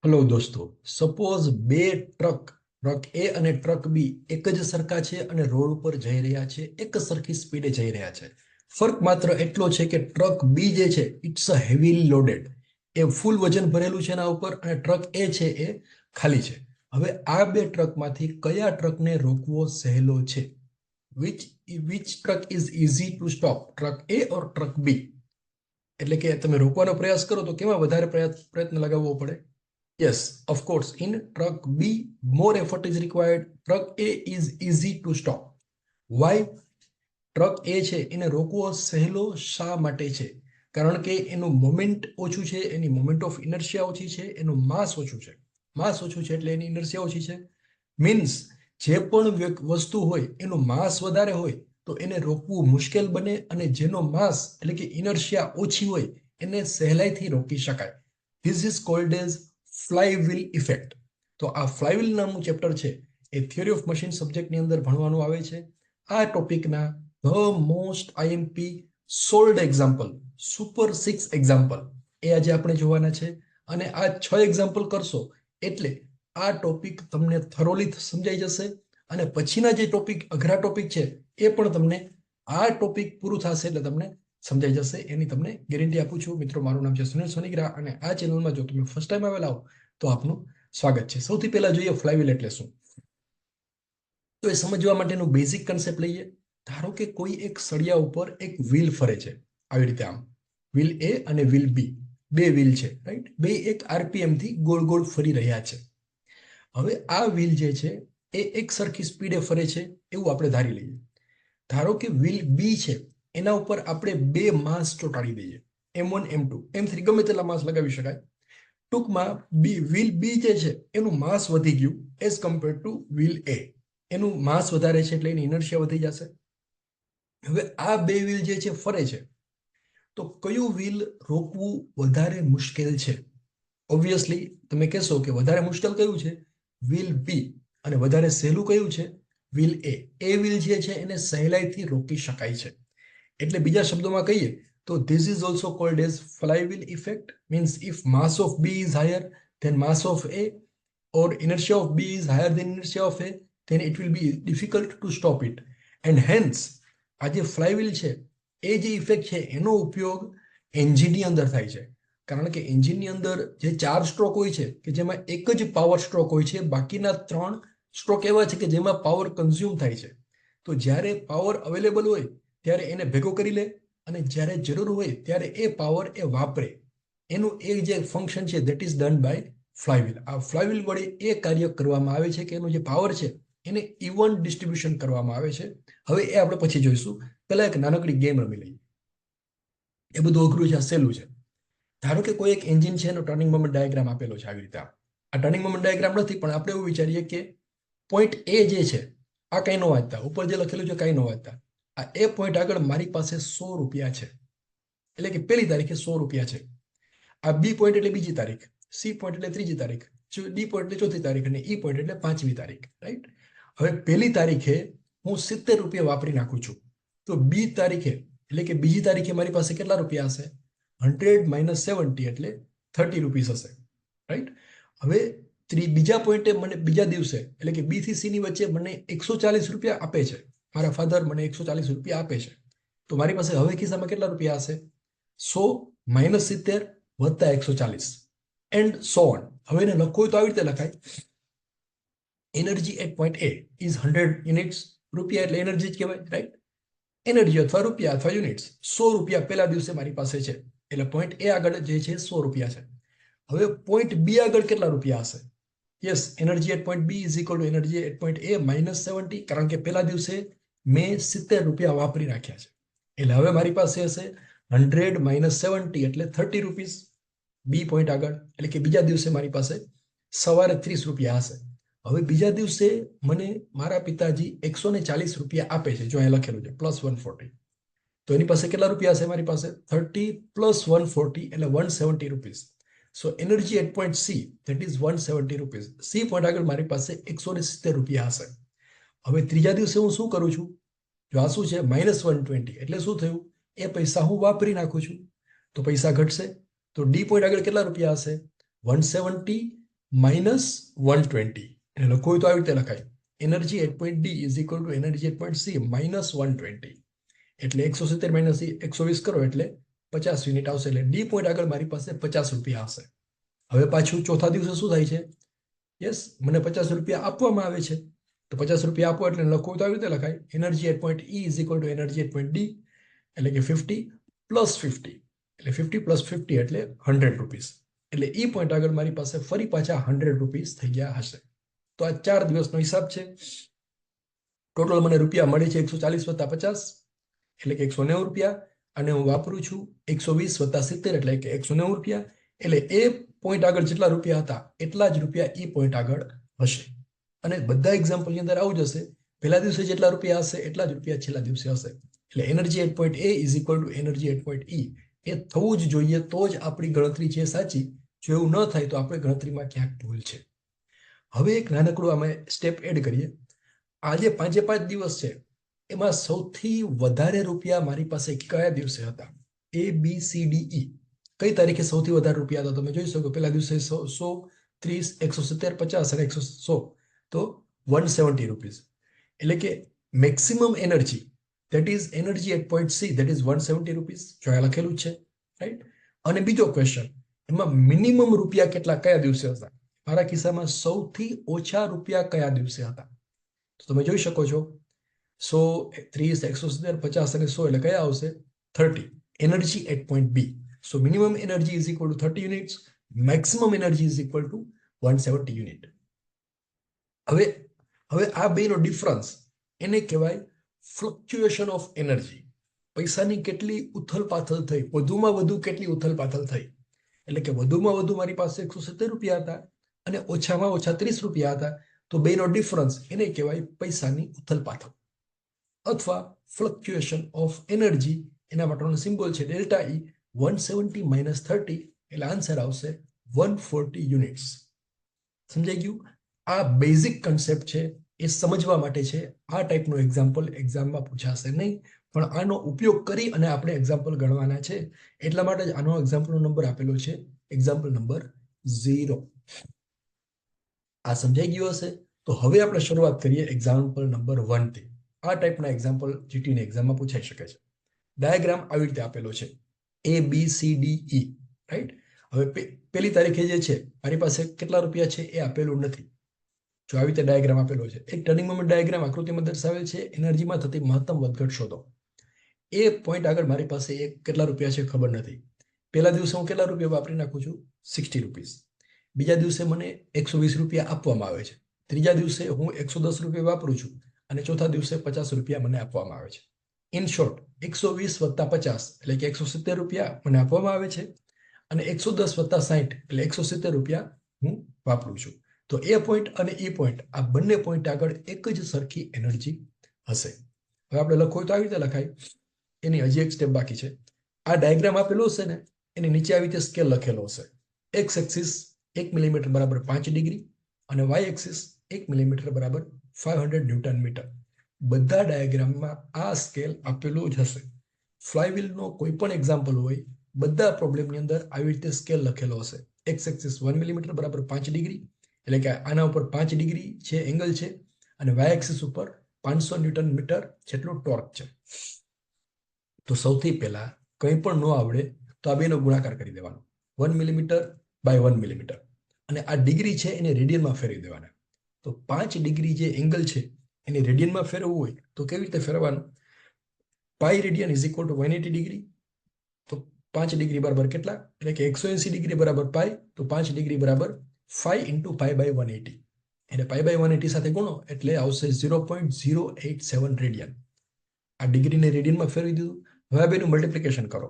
Hello દોસ્તો, suppose બે truck એ અને ટ્રક બી એક જ સરખા છે અને રોડ ઉપર જઈ રહ્યા છે, એક સરખી સ્પીડે જઈ રહ્યા છે. ફરક માત્ર એટલો છે કે ટ્રક બી જે છે ઇટ્સ અ હેવીલી લોડેડ, એ ફૂલ વજન ભરેલું છે એના ઉપર, અને ટ્રક એ છે એ ખાલી છે. હવે આ બે ટ્રકમાંથી કયા ટ્રકને રોકવો સહેલો છે? Which which truck is easy to stop, truck A or truck B? એટલે કે તમે રોકવાનો પ્રયાસ કરો તો કેમાં વધારે પ્રયત્ન લગાવવો પડે? Yes, of course. In truck B, more effort is required. Truck A is easy to stop. Why? Truck A છે એને રોકવો સહેલો શા માટે છે? કારણ કે એનું મોમેન્ટ ઓછું છે, એની મોમેન્ટ ઓફ ઇનર્શિયા ઓછી છે, એનું માસ ઓછું છે. માસ ઓછું છે એટલે એની ઇનર્શિયા ઓછી છે. મીન્સ જે પણ વસ્તુ હોય એનું માસ વધારે હોય તો એને રોકવું મુશ્કેલ બને, અને જેનો માસ એટલે કે ઇનર્શિયા ઓછી હોય એને સહેલાઈથી રોકી શકાય. This is called as flywheel effect. તો આ ફ્લાયવ્હીલ નામનું ચેપ્ટર છે એ થિયરી ઓફ મશીન સબ્જેક્ટની અંદર ભણવાનું આવે છે. આ ટોપિકના the most IMP solved example, super 6 example એ આજે આપણે જોવાના છે. અને આ 6 એક્ઝામ્પલ કરશો એટલે આ ટોપિક તમને થરોલી સમજાઈ જશે, અને પછીના જે ટોપિક અઘરા ટોપિક છે એ પણ તમને આ ટોપિક પૂરું થશે એટલે તમને સમજાઈ જશે, એની તમને ગેરંટી આપું છું. મિત્રો, મારું નામ છે સુનિલ સોનીગ્રા, અને આ ચેનલમાં જો તમે ફર્સ્ટ ટાઈમ આવેલા હો તો આપનું સ્વાગત છે. સૌથી પહેલા જોઈએ ફ્લાયવ્હીલ એટલે શું. તો એ સમજવા માટેનું બેઝિક કન્સેપ્ટ લઈએ. ધારો કે કોઈ એક સળિયા ઉપર એક વ્હીલ ફરે છે, આવી રીતે આમ વ્હીલ એ અને વ્હીલ બી, બે વ્હીલ છે, રાઈટ? બે એક આરપીએમ થી ગોળ ગોળ ફરી રહ્યા છે. હવે આ વ્હીલ જે છે એ એક સરખી સ્પીડે ફરે છે એવું આપણે ધારી લઈએ. ધારો કે વ્હીલ બી છે એના ઉપર આપણે બે માસ ચોંટાડી દઈએ, M1 M2 M3, ગમે તેટલા માસ લગાવી શકાય. ટૂંકમાં વ્હીલ બી જે છે એનું માસ વધી ગયું એઝ કમ્પેર ટુ વ્હીલ એ. એનું માસ વધારે છે એટલે એની ઇનર્શિયા વધી જશે. હવે આ બે વ્હીલ જે છે ફરે છે, તો કયું વ્હીલ રોકવું વધારે મુશ્કેલ છે? ઓબ્વિયસલી તમે કહેશો કે વધારે મુશ્કેલ કયું છે? વ્હીલ બી. અને વધારે સહેલું કયું છે? વ્હીલ એ. એ વ્હીલ જે છે એને સહેલાઈથી રોકી શકાય છે. એટલે બીજા શબ્દોમાં કહીએ તો this is also called as flywheel effect. Means if mass of B is higher than mass of A, or inertia of B is higher than inertia of A, then it will be difficult to stop it. And hence આ જે flywheel છે એ જે effect છે એનો ઉપયોગ એન્જિનની અંદર થાય છે. કારણ કે એન્જિનની અંદર જે 4 સ્ટ્રોક હોય છે કે જેમાં એક જ પાવર સ્ટ્રોક હોય છે, બાકીના 3 સ્ટ્રોક એવા છે કે જેમાં પાવર કન્ઝ્યુમ થાય છે. તો જ્યારે પાવર અવેલેબલ હોય ત્યારે એને ભેગો કરી લે, અને જ્યારે જરૂર હોય ત્યારે એ પાવર એ વાપરે. એનું એ જે ફંક્શન છે that is done by flywheel. આ ફ્લાયવ્હીલ વડે એ કાર્ય કરવામાં આવે છે કે એનું જે પાવર છે એને ઇવન ડિસ્ટ્રીબ્યુશન કરવામાં આવે છે. હવે એ આપણે પછી જોઈશું. પહેલા એક નાનકડી ગેમ રમી લઈએ. એ બધું અઘરું છે, આ સહેલું છે. ધારો કે કોઈ એક એન્જિન છે એનો ટર્નિંગ મોમેન્ટ ડાયાગ્રામ આપેલો છે આવી રીતે. આ ટર્નિંગ મોમેન્ટ ડાયાગ્રામ નથી, પણ આપણે એવું વિચારીએ કે પોઈન્ટ એ જે છે આ કઈ ન વાંચતા, ઉપર જે લખેલું છે કઈ ન વાંચતા. આ એ પોઈન્ટ આગળ મારી પાસે 100 રૂપિયા છે, એટલે કે પહેલી તારીખે 100 રૂપિયા છે. આ બી પોઈન્ટ એટલે બીજી તારીખ, સી પોઈન્ટ એટલે ત્રીજી તારીખ, ડી પોઈન્ટ એટલે ચોથી તારીખ, અને ઈ પોઈન્ટ એટલે 5મી તારીખ, રાઈટ? હવે પહેલી તારીખે હું 70 રૂપિયા વાપરી નાખું છું, તો બી તારીખે એટલે કે બીજી તારીખે મારી પાસે કેટલા રૂપિયા હશે? 100 માઇનસ 70 એટલે 30 રૂપીસ હશે, રાઈટ? હવે બીજા પોઈન્ટે મને બીજા દિવસે એટલે કે બી થી સી ની વચ્ચે મને 140 રૂપિયા આપે છે. મારા ફાધર મને 140 રૂપિયા આપે છે. તો મારી પાસે હવે ખિસ્સામાં કેટલા રૂપિયા હશે? 100 માઇનસ 70 વત્તા 140 એન્ડ સો ઓન. હવે એને લખવું હોય તો આવી રીતે લખાય: energy at point A is 100 units. રૂપિયા એટલે એનર્જી જ કહેવાય, રાઈટ? એનર્જી અથવા રૂપિયા અથવા યુનિટ્સ. 100 રૂપિયા પહેલા દિવસે મારી પાસે છે, એટલે પોઈન્ટ એ આગળ જે છે 100 રૂપિયા છે. હવે પોઈન્ટ બી આગળ કેટલા રૂપિયા હશે? Yes, energy at point B is equal to energy at point A minus 70, કારણ કે પહેલા દિવસે મેં 70 રૂપિયા વાપરી નાખ્યા છે. એટલે હવે મારી પાસે હશે 100 માઇનસ 70 એટલે 30 રૂપીસ બી પોઈન્ટ આગળ. એટલે કે બીજા દિવસે મારી પાસે સવારે 30 રૂપિયા હશે. હવે બીજા દિવસે મને મારા પિતાજી 140 રૂપિયા આપે છે, જો અહીંયા લખેલું છે પ્લસ 140. તો એની પાસે કેટલા રૂપિયા હશે? મારી પાસે 30 પ્લસ 140 એટલે 170 rupees. So energy at point C that is 170 rupees. C point આગળ મારી પાસે 170 રૂપિયા હશે. હવે ત્રીજા દિવસે હું શું કરું છું? જો આ શું છે? માઇનસ 120 એટલે શું થયું? એ પૈસા હું વાપરી નાખું છું, તો પૈસા ઘટશે. તો ડી પોઈન્ટ આગળ કેટલા રૂપિયા હશે? 170 માઇનસ 120. એને લખવું હોય તો આવી રીતે લખાય. Energy at point D is equal to energy at point C minus 120. એટલે 170 માઇનસ 120 કરો એટલે 50 યુનિટ આવશે. એટલે ડી પોઈન્ટ આગળ મારી પાસે 50 રૂપિયા હશે. હવે પાછું ચોથા દિવસે શું થાય છે? યસ, મને 50 રૂપિયા આપવામાં આવે છે. તો 50 રૂપિયા આપો એટલે લખવું તો આવી રીતે લખાય. Energy at point E is equal to energy at point D, એટલે કે 50 પ્લસ 50. એટલે 50 પ્લસ 50 એટલે 100 રૂપીસ. એટલે ઈ પોઈન્ટ આગળ મારી પાસે ફરી પાછા 100 રૂપીસ થઈ ગયા હશે. તો આ 4 દિવસનો હિસાબ છે. ટોટલ મને રૂપિયા મળે છે 140 વત્તા 50, એટલે કે 190 રૂપિયા. અને હું વાપરું છું 120 વત્તા 70, એટલે કે 190 રૂપિયા. એટલે એ પોઈન્ટ આગળ જેટલા રૂપિયા હતા એટલા જ રૂપિયા ઈ પોઈન્ટ આગળ હશે. અને બધા એક્ઝામ્પલની અંદર આવું જ હશે. પહેલા દિવસે જેટલા રૂપિયા હશે એટલા જ રૂપિયા છેલ્લા દિવસે હશે. એટલે energy at point A is equal to energy at point E એ થવું જ જોઈએ, તો જ આપણી ગણતરી છે સાચી. જો એવું ન થાય તો આપણે ગણતરીમાં ક્યાંક ભૂલ છે. હવે એક નાનકડું અમે સ્ટેપ એડ કરીએ. આજે 5 દિવસ છે, એમાં સૌથી વધારે રૂપિયા મારી પાસે કયા દિવસે હતા? A B C D E. કઈ તારીખે સૌથી વધારે રૂપિયા હતા? તમે જોઈ શકો. પહેલા દિવસે 100, 30, 170, 50 અને 100. તો 170 રૂપીસ. એટલે કે maximum energy, that is energy at point C, that is 170 rupees. જો આ લખેલું છે, રાઈટ. અને બીજો ક્વેશ્ચન, એમાં મિનિમમ રૂપિયા કેટલા કયા દિવસે હતા? મારા કિસ્સામાં સૌથી ઓછા રૂપિયા કયા દિવસે હતા? તો તમે જોઈ શકો છો 100, 30, 170, 50 અને 100 એટલે કયા આવશે? 30. Energy at point B. So minimum energy is equal to 30 units, maximum energy is equal to 170 unit. હવે આ બેનો ડિફરન્સ એને કહેવાય ફ્લક્ચ્યુએશન ઓફ એનર્જી. પૈસાની કેટલી ઉથલપાથલ થઈ, વધુમાં વધુ કેટલી ઉથલપાથલ થઈ. એટલે કે વધુમાં વધુ મારી પાસે 170 રૂપિયા હતા અને ઓછામાં ઓછા 30 રૂપિયા હતા. તો બેનો ડિફરન્સ એને કહેવાય પૈસાની ઉથલપાથલ અથવા ફ્લક્ચ્યુએશન ઓફ એનર્જી. એના માટેનો સિમ્બોલ છે ડેલ્ટા ઈ. 170 માઇનસ 30 એટલે આન્સર આવશે 140 યુનિટ્સ. સમજાઈ ગયું? આ બેઝિક કન્સેપ્ટ છે, એ સમજવા માટે છે. આ ટાઈપનું એક્ઝામ્પલ એક્ઝામમાં પૂછાશે નહીં, પણ આનો ઉપયોગ કરી અને આપણે એક્ઝામ્પલ ગણવાના છે. એટલા માટે જ આનો એક્ઝામ્પલનો નંબર આપેલો છે, એક્ઝામ્પલ નંબર 0. આ સમજાઈ ગયું હશે? તો હવે આપણે શરૂઆત કરીએ એક્ઝામ્પલ નંબર 1 થી. આ ટાઈપના એક્ઝામ્પલ જીટીની એક્ઝામમાં પૂછાઈ શકે છે. ડાયાગ્રામ આવી રીતે આપેલો છે, ABCDE, રાઈટ. હવે પહેલી તારીખે જે છે મારી પાસે કેટલા રૂપિયા છે એ આપેલું નથી. જો આવી રીતે ડાયાગ્રામ આપેલો છે, એક ટર્નિંગ મોમેન્ટ ડાયાગ્રામ આકૃતિમાં દર્શાવેલ છે. એનર્જીમાં થતી મહત્તમ વધઘટ શોધો. એ પોઈન્ટ આગળ મારી પાસે કેટલા રૂપિયા છે ખબર નથી. પહેલા દિવસે હું કેટલા રૂપિયા વાપરી નાખું છું? 60 રૂપીસ. બીજા દિવસે મને 120 રૂપિયા આપવામાં આવે છે. ત્રીજા દિવસે હું 110 રૂપિયા વાપરું છું અને ચોથા દિવસે 50 રૂપિયા મને આપવામાં આવે છે. ઇન શોર્ટ 120 વત્તા 50 એટલે કે 170 રૂપિયા મને આપવામાં આવે છે અને 110 વત્તા 60 એટલે 170 રૂપિયા હું વાપરું છું. તો એ પોઈન્ટ અને ઈ પોઈન્ટ, આ બંને પોઈન્ટ આગળ એક જ સરખી એનર્જી હશે. હવે આપણે લખવું તો આવી રીતે લખાય. એની હજી એક સ્ટેપ બાકી છે. આ ડાયાગ્રામ આપેલો હશે ને, એની નીચે આવી રીતે સ્કેલ લખેલો હશે. એક્સ એક્સિસ 1 મિલીમીટર બરાબર 5 ડિગ્રી અને વાય એક્સિસ 1 મિલીમીટર બરાબર 500 ન્યૂટન મીટર. બધા ડાયાગ્રામમાં આ સ્કેલ આપેલો જ હશે. ફ્લાયવ્હીલનો કોઈ પણ એક્ઝામ્પલ હોય, બધા પ્રોબ્લેમની અંદર આવી રીતે સ્કેલ લખેલો હશે. એક્સ એક્સિસ 1 મિલીમીટર બરાબર 5 ડિગ્રી, એટલે કે આના ઉપર 5 ડિગ્રી છે એંગલ છે, અને વાય એક્સિસ ઉપર 500 ન્યૂટન મીટર જેટલું ટોર્ક છે. તો સૌથી પહેલા કંઈ પણ ન આવડે તો આ બેનો ગુણાકાર કરી દેવાનો. 1 મિલીમીટર બાય 1 મિલીમીટર, અને આ ડિગ્રી છે એને રેડિયનમાં ફેરવી દેવાના. તો 5 ડિગ્રી જે એંગલ છે એને રેડિયનમાં ફેરવવું હોય તો કેવી રીતે ફેરવવાનું? Pi radian is equal to 180 degree. તો 5 ડિગ્રી બરાબર કેટલા? એટલે કે 180 ડિગ્રી બરાબર પાઈ, તો 5 ડિગ્રી બરાબર 5 ઇન્ટુ પાઈ બાય 180. એને પાઈ બાય 180 સાથે ગુણો એટલે આવશે 0.087 રેડિયન. આ ડિગ્રીને રેડિયનમાં ફેરવી દીધું. હવે આ બેનું મલ્ટિપ્લિકેશન કરો.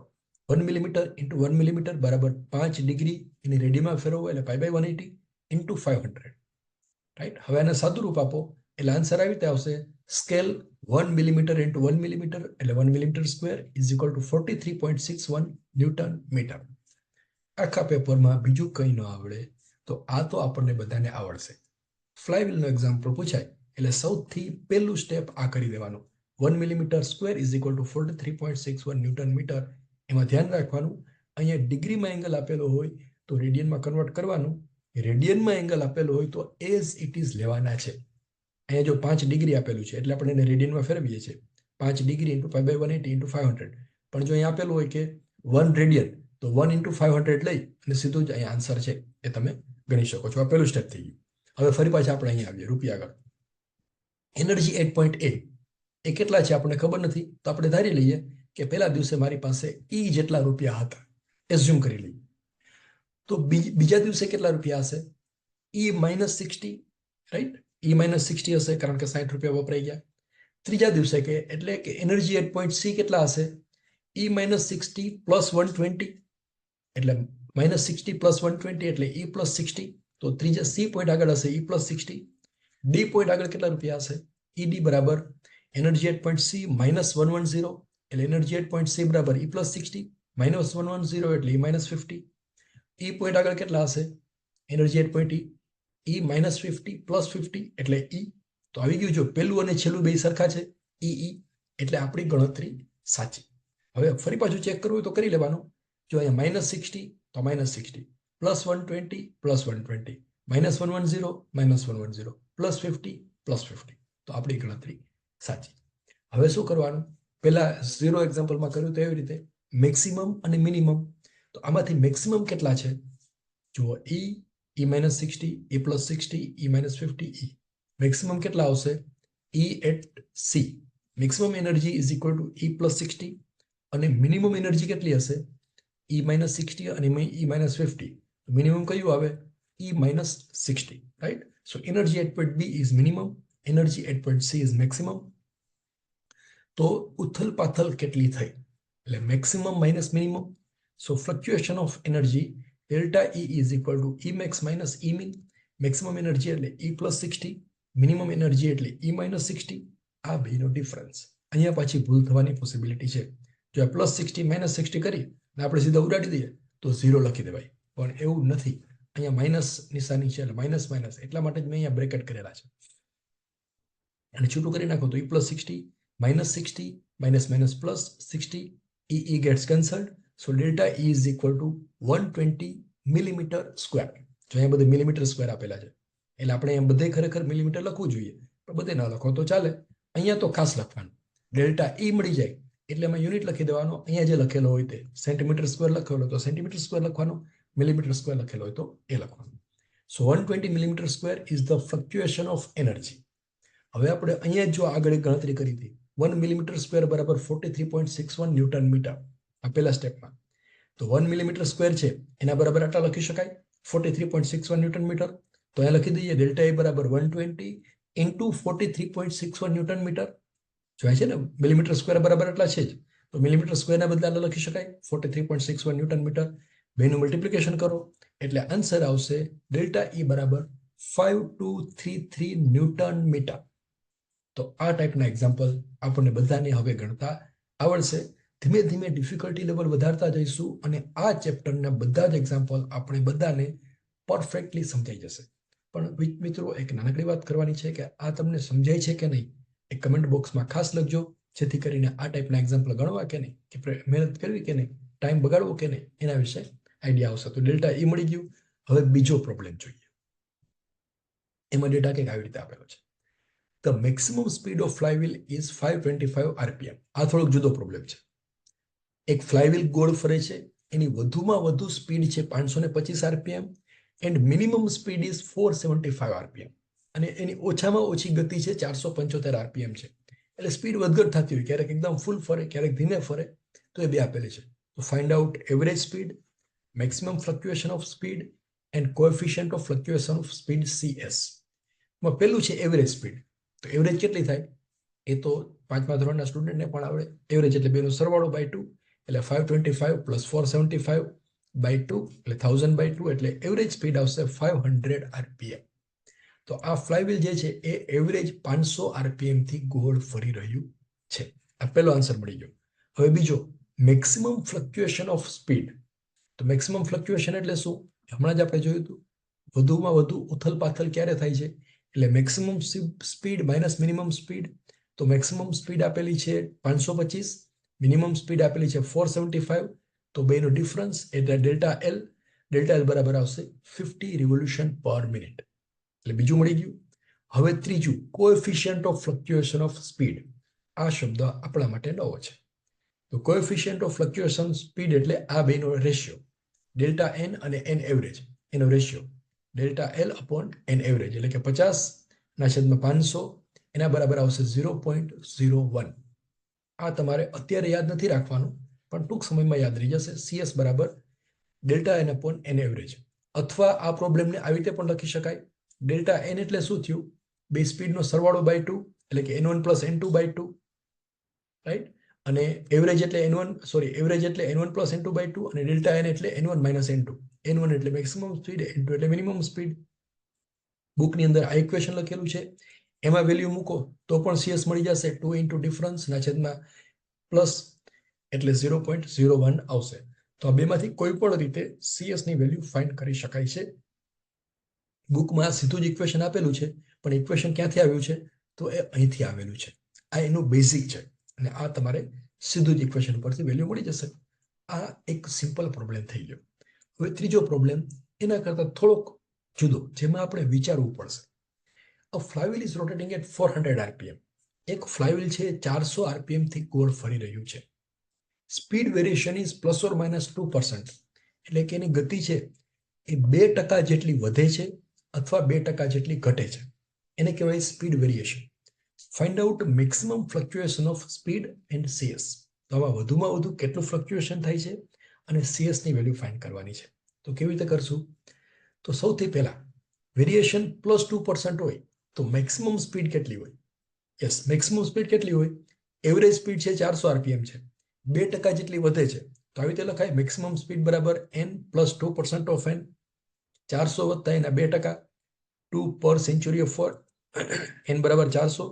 1 મિલીમીટર ઇન્ટુ 1 મિલીમીટર બરાબર 5 ડિગ્રી, એની રેડિયનમાં ફેરવો એટલે પાઈ બાય 180 ઇન્ટુ 500, રાઈટ. હવે આને સાદું રૂપ આપો એટલે આન્સર આવી રીતે આવશે. સ્કેલ 1 મિલીમીટર ઇન્ટુ 1 મિલીમીટર એટલે 1 millimetre square is equal to 43.61 newton metre. આખા પેપરમાં બીજું કંઈ ન આવડે તો આ તો આપણને બધાને આવડશે. ફ્લાયવ્હીલનો એક્ઝામ્પલ પૂછાય એટલે સૌથી પહેલું સ્ટેપ આ કરી દેવાનું. 1 millimetre square is equal to 43.61 newton metre. એમાં ધ્યાન રાખવાનું, અહીંયા ડિગ્રીમાં એંગલ આપેલો હોય તો રેડિયનમાં કન્વર્ટ કરવાનું. રેડિયનમાં એંગલ આપેલો હોય તો એઝ ઇટ ઇઝ લેવાના છે. અહીંયા જો 5 ડિગ્રી આપેલું છે એટલે આપણે એને રેડિયનમાં ફેરવીએ છીએ. 5 ડિગ્રી ઇન્ટુ 5/180 ઇન્ટુ 500. પણ જો અહીંયા આપેલું હોય કે 1 રેડિયન તો 1 ઇન્ટુ 500 લઈ અને સીધું જ અહીંયા આન્સર છે એ તમે ગણી શકો છો. આ પહેલું સ્ટેપ થઈ ગયું. હવે ફરી પાછા આપણે અહીંયા આવીએ રૂપિયા આગળ. એનર્જી 8.8 એ કેટલા છે આપણને ખબર નથી, તો આપણે ધારી લઈએ કે પહેલા દિવસે મારી પાસે ઈ જેટલા રૂપિયા હતા, એઝ્યુમ કરી લઈએ. તો બીજા દિવસે કેટલા રૂપિયા હશે? ઈ -60, રાઈટ? ઈ -60 હશે કારણ કે 60 રૂપિયા વપરાઈ ગયા. ત્રીજા દિવસે કે એટલે કે એનર્જી 8.c કેટલા હશે? ઈ -60 પ્લસ 120, એટલે -60 પ્લસ 120 એટલે ઈ પ્લસ 60. તો ત્રીજા સી પોઈન્ટ આગળ હશે ઈ પ્લસ 60. ડી પોઈન્ટ આગળ કેટલા રૂપિયા હશે? ઈડી બરાબર એનર્જી 8.c -110, એટલે એનર્જી 8.c બરાબર ઈ પ્લસ 60 -110 એટલે ઈ -50. ઈ પોઈન્ટ આગળ કેટલા હશે? એનર્જી 8.e ઈ -50 પ્લસ 50 એટલે ઈ. તો આવી ગયું. જો પહેલું અને છેલ્લું બે સરખા છે ઈ, એટલે આપણી ગણતરી સાચી. હવે ફરી પાછું ચેક કરવું હોય તો કરી લેવાનું. જો અહીંયા -60 તો -60, પ્લસ 120 પ્લસ 120, -110 -110, પ્લસ 50 પ્લસ 50. તો આપણી ગણતરી સાચી. હવે શું કરવાનું? પહેલા 0 એક્ઝામ્પલમાં કર્યું તો એવી રીતે મેક્સિમમ અને મિનિમમ. તો આમાંથી મેક્સિમમ કેટલા છે? જુઓ, ઈ -60, ઈ પ્લસ 60, ઈ -50, ઈ. મેક્સિમમ કેટલા આવશે? E at C, maximum energy is equal to E plus 60. અને મિનિમમ એનર્જી કેટલી હશે? ઈ -60 અને ઈ -50. મિનિમમ કયું આવે? E -60, right? So energy at point B is minimum, energy at point C is maximum. તો ઉથલ પાથલ કેટલી થઈ? એટલે maximum minus minimum. So fluctuation of energy delta E is equal to E max minus E min. Maximum energy એટલે E plus 60, minimum energy એટલે ઈ -60. આ બેનો ડિફરન્સ. અહીંયા પાછી ભૂલ થવાની પોસિબિલિટી છે. જો પ્લસ 60 -60 કરી ને આપણે સીધા ઉડાડી દઈએ તો 0 લખી દેવાય, પણ એવું નથી. અહીંયા માઇનસ નિશાની છે એટલે માઇનસ માઇનસ, એટલા માટે જ મેં અહીંયા બ્રેકેટ કરેલા છે. અને છૂટું કરી નાખો તો E plus 60 -60 minus minus plus 60, E gets cancelled. So delta E is equal to 120 millimetre square. જો અહીંયા બધે મિલીમીટર સ્ક્વેર આપેલા છે એટલે આપણે અહીંયા બધે ખરેખર મિલીમીટર લખવું જોઈએ, પણ બધે ન લખો તો ચાલે. અહીંયા તો ખાસ લખવાનું. ડેલ્ટા ઈ મળી જાય એટલે એમાં યુનિટ લખી દેવાનો. અહીંયા જે લખેલો હોય તે સેન્ટીમીટર સ્ક્વેર લખેલો હોય તો સેન્ટીમીટર સ્ક્વેર લખવાનો, મિલીમીટર સ્ક્વેર લખેલો હોય તો એ લખવાનું. સો 120 millimetre square is the fluctuation of energy. હવે આપણે અહીંયા જો આગળ ગણતરી કરી હતી 1 મિલીમીટર સ્ક્વેર બરાબર 43.61 ન્યૂટન મીટર, આ પહેલા સ્ટેપમાં. તો 1 મિલીમીટર સ્ક્વેર છે એના બરાબર આટલા લખી શકાય 43.61 ન્યૂટન મીટર. તો અહીંયા લખી દઈએ ડેલ્ટા એ બરાબર 120 ઇન્ટુ 43.61 ન્યૂટન મીટર. જોવાય છે ને, મિલીમીટર સ્ક્વેર બરાબર એટલા છે જ, તો મિલીમીટર સ્ક્વેરના બદલે આટલા લખી શકાય 43.61 ન્યૂટન મીટર. બેનું મલ્ટિપ્લિકેશન કરો એટલે આન્સર આવશે ડેલ્ટા ઈ બરાબર 5233 ન્યૂટન મીટર. તો આ ટાઈપના એક્ઝામ્પલ આપણને બધાને હવે ગણતા આવડશે. ધીમે ધીમે ડિફિકલ્ટી લેવલ વધારતા જઈશું અને આ ચેપ્ટરના બધા જ એક્ઝામ્પલ આપણે બધાને પરફેક્ટલી સમજાઈ જશે. પણ મિત્રો, એક નાનકડી વાત કરવાની છે કે આ તમને સમજાય છે કે નહીં એ કમેન્ટ બોક્સમાં ખાસ લખજો, જેથી કરીને આ ટાઈપના એક્ઝામ્પલ ગણવા કે નહીં, કે મહેનત કરવી કે નહીં, ટાઈમ બગાડવો કે નહીં, એના વિશે આઈડિયા આવશે. તો ડેલ્ટા ઈ મળી ગયું. હવે બીજો પ્રોબ્લેમ જોઈએ. એમાં ડેટા કંઈક આવી રીતે આપેલો છે. The maximum speed of flywheel is 525 RPM. આ થોડોક જુદો પ્રોબ્લેમ છે. એક ફ્લાયવ્હીલ ગોળ ફરે છે, એની વધુમાં વધુ સ્પીડ છે 525 RPM and minimum speed is 475 RPM. અને એની ઓછામાં ઓછી ગતિ છે 475 RPM છે. એટલે સ્પીડ વધઘટ થતી હોય, ક્યારેક એકદમ ફૂલ ફરે, ક્યારેક ધીમે ફરે, તો એ બે આપેલી છે. તો find out average speed, maximum fluctuation of speed and coefficient of fluctuation of speed CS. પહેલું છે એવરેજ સ્પીડ. તો એવરેજ કેટલી થાય એ તો 5મા ધોરણના સ્ટુડન્ટને પણ આવડે. એવરેજ એટલે બેનો સરવાળો બાય 2, એટલે 525 પ્લસ 475 બાય 2 એટલે 1000/2, એટલે એવરેજ સ્પીડ આવશે 500 RPM. તો આ ફ્લાયવ્હીલ જે છે એ એવરેજ 500 RPM થી ગોળ ફરી રહ્યું છે. આ પહેલો આન્સર મળી ગયો. હવે બીજો, મેક્સિમમ ફ્લક્ચ્યુએશન ઓફ સ્પીડ. તો મેક્સિમમ ફ્લક્ચ્યુએશન એટલે શું? હમણાં જ આપણે જોયું હતું, વધુમાં વધુ ઉથલ પાથલ ક્યારે થાય છે, એટલે maximum speed minus minimum speed. તો મેક્સિમમ સ્પીડ આપેલી છે 525, મિનિમમ સ્પીડ આપેલી છે 475. તો બેનો ડિફરન્સ એટલે ડેલ્ટા એલ. ડેલ્ટા એલ બરાબર આવશે 50 રિવોલ્યુશન પર મિનિટ. એટલે બીજું મળી ગયું. હવે ત્રીજું, coefficient of fluctuation of speed. આ શબ્દ આપણા માટે નવો છે. તો કોએફિશિયન્ટ ઓફ ફ્લક્ચ્યુએશન સ્પીડ એટલે આ બેનો રેશિયો, ડેલ્ટા એન અને એન એવરેજ એનો ratio delta L upon N average, એટલે કે 50/500 એના બરાબર આવશે 0.01. આ તમારે અત્યારે યાદ નથી રાખવાનું, પણ ટૂંક સમયમાં યાદ રહી જશે. CS બરાબર delta N upon N average. અથવા આ પ્રોબ્લેમને આવી રીતે પણ લખી શકાય. ડેલ્ટા એન એટલે શું થયું? બે સ્પીડનો સરવાળો બાય 2, એટલે કે n1 + n2/2, રાઈટ? અને એવરેજ એટલે એવરેજ એટલે n1 + n2/2, અને ડેલ્ટા એન એટલે n1 - n2. n1 એટલે મેક્સિમમ સ્પીડ, n2 એટલે મિનિમમ સ્પીડ. બુકની અંદર આ ઇક્વેશન લખેલું છે, એમાં વેલ્યુ મૂકો તો પણ CS મળી જશે. 2 × ડિફરન્સ ના છેદમાં પ્લસ, એટલે 0.01 આવશે. તો આ બેમાંથી કોઈ પણ રીતે CS ની વેલ્યુ ફાઇન્ડ કરી શકાય છે. બુકમાં સીધું જ ઇક્વેશન આપેલું છે, પણ ઇક્વેશન ક્યાંથી આવ્યું છે? તો એ અહીંથી આવેલું છે. આ એનું બેઝિક છે, અને આ તમારે સીધું જ ઇક્વેશન પરથી વેલ્યુ મળી જશે. આ એક સિમ્પલ પ્રોબ્લેમ થઈ ગયો. હવે ત્રીજો પ્રોબ્લેમ એના કરતાં થોડોક જુદો, જેમાં આપણે વિચારવું પડશે. A flywheel is rotating at 400 RPM. એક ફ્લાયવ્હીલ છે 400 RPM થી ગોળ ફરી રહ્યું છે. Speed variation is ±2%. એટલે કે એની ગતિ છે એ 2% જેટલી વધે છે અથવા 2% જેટલી ઘટે છે. એને કહેવાય speed variation. Find out maximum fluctuation of speed and CS. તો આમાં વધુમાં વધુ કેટલું ફ્લક્ચ્યુએશન થાય છે અને CS ની વેલ્યુ ફાઇન્ડ કરવાની છે. તો કેવી રીતે કરશું? તો સૌથી પહેલા વેરિએશન +2% હોય તો મેક્સિમમ સ્પીડ કેટલી હોય? યસ, મેક્સિમમ સ્પીડ કેટલી હોય? એવરેજ સ્પીડ છે 400 RPM છે, 2% જેટલી વધે છે, તો આવી રીતે લખાય મેક્સિમમ સ્પીડ બરાબર n + 2% ઓફ n. 400 વત્તા એના 2%, 2 પર સેન્ચુરી ઓફ 4, n બરાબર 400